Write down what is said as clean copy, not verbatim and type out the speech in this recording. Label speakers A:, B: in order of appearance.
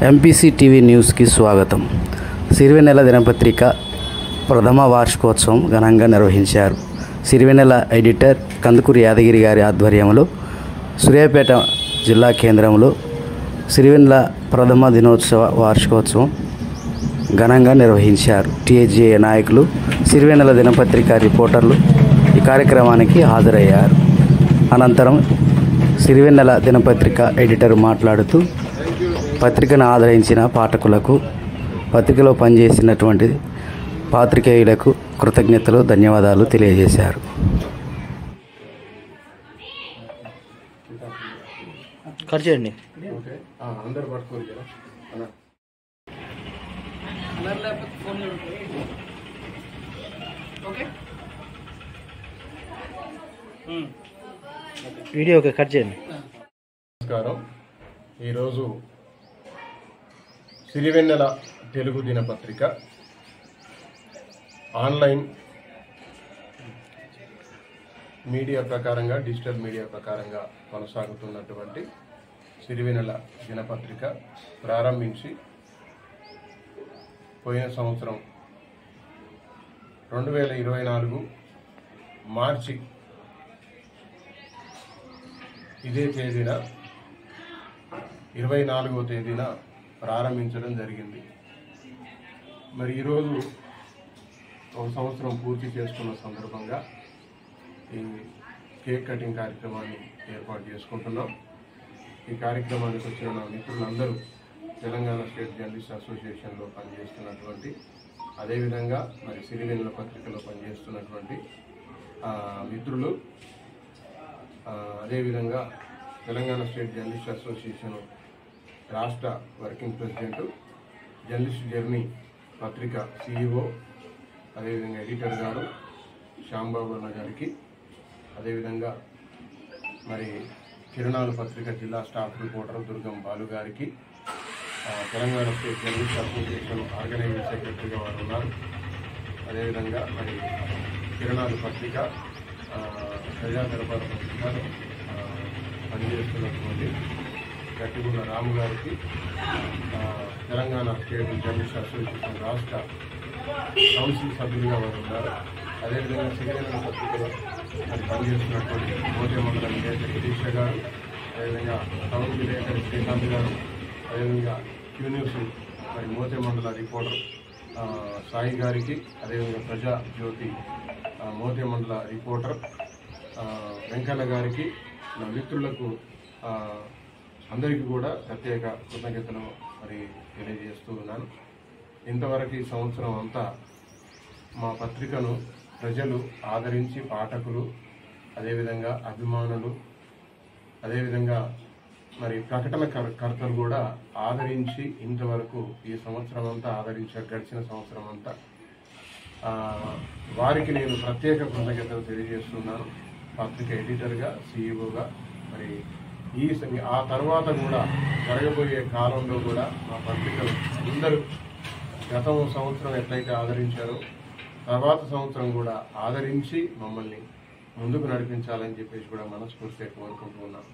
A: MPC TV న్యూస్కి స్వాగతం. సిరివెన్నెల దినపత్రిక ప్రథమ వార్షికోత్సవం ఘనంగా నిర్వహించారు. సిరివెన్నెల ఎడిటర్ కందుకూరి యాదగిరి గారి ఆధ్వర్యంలో సూర్యాపేట జిల్లా కేంద్రంలో సిరివెన్నెల ప్రథమ దినోత్సవ వార్షికోత్సవం ఘనంగా నిర్వహించారు. టీజే నాయకులు, సిరివెన్నెల దినపత్రిక రిపోర్టర్లు ఈ కార్యక్రమానికి హాజరయ్యారు. అనంతరం సిరివెన్నెల దినపత్రిక ఎడిటర్ మాట్లాడుతూ పత్రికను ఆదరించిన పాఠకులకు, పత్రికలో పనిచేసినటువంటి పాత్రికేయులకు కృతజ్ఞతలు, ధన్యవాదాలు తెలియజేశారు.
B: వీడియో కట్ చేయండి.
C: నమస్కారం. ఈరోజు సిరివెన్నెల తెలుగు దినపత్రిక ఆన్లైన్ మీడియా ప్రకారంగా, డిజిటల్ మీడియా ప్రకారంగా కొనసాగుతున్నటువంటి సిరివెన్నెల దినపత్రిక ప్రారంభించి పోయిన సంవత్సరం 2024 మార్చి ఇదే తేదీన 24వ తేదీన ప్రారంభించడం జరిగింది. మరి ఈరోజు ఒక సంవత్సరం పూర్తి చేసుకున్న సందర్భంగా ఈ కేక్ కటింగ్ కార్యక్రమాన్ని ఏర్పాటు చేసుకుంటున్నాం. ఈ కార్యక్రమానికి వచ్చిన నా మిత్రులందరూ తెలంగాణ స్టేట్ జర్నలిస్ట్ అసోసియేషన్లో పనిచేస్తున్నటువంటి, అదేవిధంగా మరి సిరివెన్నెల పత్రికలో పనిచేస్తున్నటువంటి మిత్రులు, అదేవిధంగా తెలంగాణ స్టేట్ జర్నలిస్ట్ అసోసియేషన్ రాష్ట్ర వర్కింగ్ ప్రెసిడెంట్, జర్నలిస్ట్ జర్నీ పత్రిక CEO, అదేవిధంగా ఎడిటర్ గారు శ్యాంబాబు అన్న గారికి, అదేవిధంగా మరి కిరణాలు పత్రిక జిల్లా స్టాఫ్ రిపోర్టర్ దుర్గం బాలు గారికి, Telangana state journalist association organizing సెక్రటరీగా వారు ఉన్నారు. అదేవిధంగా మరి కిరణాలు పత్రిక ప్రజా దర్బార్ పత్రికలో పనిచేస్తున్నటువంటి గట్టిగున్న రాము గారికి, తెలంగాణ స్టేట్ జర్నలిస్ట్ అసోసియేషన్ రాష్ట్ర కౌన్సిల్ సభ్యులుగా వారు ఉన్నారు. అదేవిధంగా సిరివెన్నెల పత్రికలో మరి పనిచేస్తున్నటువంటి మోతే మండల విలేకరి గిరీష గారు, అదేవిధంగా టౌన్ విలేకరి శ్రీకాంత్ గారు, అదేవిధంగా క్యూ న్యూస్ మరి మోతే మండల రిపోర్టర్ సాయి గారికి, అదేవిధంగా ప్రజా జ్యోతి మోతే మండల రిపోర్టర్ వెంకన్న గారికి, నా మిత్రులకు అందరికీ కూడా ప్రత్యేక కృతజ్ఞతలు మరి తెలియజేస్తూ ఉన్నాను. ఇంతవరకు ఈ సంవత్సరం అంతా మా పత్రికను ప్రజలు ఆదరించి, పాఠకులు, అదేవిధంగా అభిమానులు, అదేవిధంగా మరి ప్రకటన కర్తలు కూడా ఆదరించి ఇంతవరకు ఈ సంవత్సరం అంతా గడిచిన సంవత్సరం అంతా వారికి నేను ప్రత్యేక కృతజ్ఞతలు తెలియజేస్తున్నాను. పత్రిక ఎడిటర్గా, CEOగా మరి ఆ తర్వాత కూడా జరగబోయే కాలంలో కూడా మా పత్రికలు అందరూ గత సంవత్సరం ఎట్లయితే ఆదరించారో తర్వాత సంవత్సరం కూడా ఆదరించి మమ్మల్ని ముందుకు నడిపించాలని చెప్పేసి కూడా మనస్ఫూర్తిగా కోరుకుంటూ ఉన్నాను.